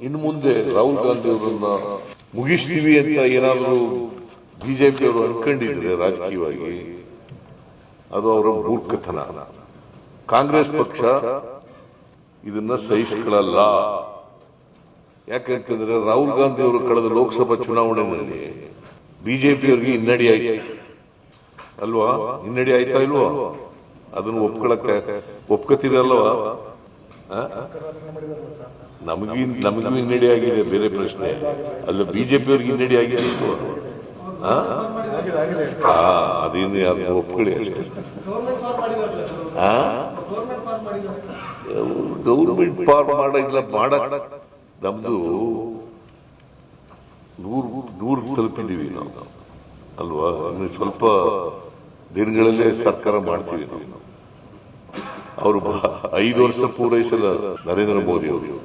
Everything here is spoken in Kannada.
ಇನ್ನು ಮುಂದೆ ರಾಹುಲ್ ಗಾಂಧಿ ಅವರನ್ನ ಮುಗಿಸ್ತೀವಿ ಅಂತ ಏನಾದರೂ ಬಿಜೆಪಿ ಅವರು ಅನ್ಕೊಂಡಿದ್ರೆ ರಾಜಕೀಯವಾಗಿ ಅದು ಅವರ ಮೂರ್ಖತನ. ಕಾಂಗ್ರೆಸ್ ಪಕ್ಷ ಇದನ್ನ ಸಹಿಸಿಕೊಳ್ಳಲ್ಲ. ಯಾಕಂತಂದ್ರೆ ರಾಹುಲ್ ಗಾಂಧಿ ಅವರು ಕಳೆದ ಲೋಕಸಭಾ ಚುನಾವಣೆಯಲ್ಲಿ ಬಿಜೆಪಿಯವರಿಗೆ ಹಿನ್ನಡೆ ಆಯ್ತು ಅಲ್ವಾ? ಹಿನ್ನಡೆ ಆಯ್ತಾ ಇಲ್ವಾ? ಅದನ್ನು ಒಪ್ಕೋತೀರಲ್ವಾ? ನಮಗೂ ಹಿನ್ನಡೆ ಆಗಿದೆ, ಬೇರೆ ಪ್ರಶ್ನೆ ಅಲ್ಲ. ಬಿಜೆಪಿಯವ್ರಿಗೆ ಹಿನ್ನಡೆ ಆಗಿದೆ ಇಲ್ವಾ? ಅದೇನು ಯಾರು ಒಪ್ಕೊಳ್ಳಿ ಅಷ್ಟೇ. ಗೌರ್ಮೆಂಟ್ ಫಾರ್ಮ್ ಮಾಡಿಲ್ಲ, ನಮ್ದು ನೂರು ತಲುಪಿದ್ದೀವಿ ನಾವು ಅಲ್ವಾ? ಇನ್ನು ಸ್ವಲ್ಪ ದಿನಗಳಲ್ಲೇ ಸರ್ಕಾರ ಮಾಡ್ತೀವಿ ನಾವು. ಅವರು 5 ವರ್ಷ ಪೂರೈಸಲ್ಲ ನರೇಂದ್ರ ಮೋದಿ ಅವರು.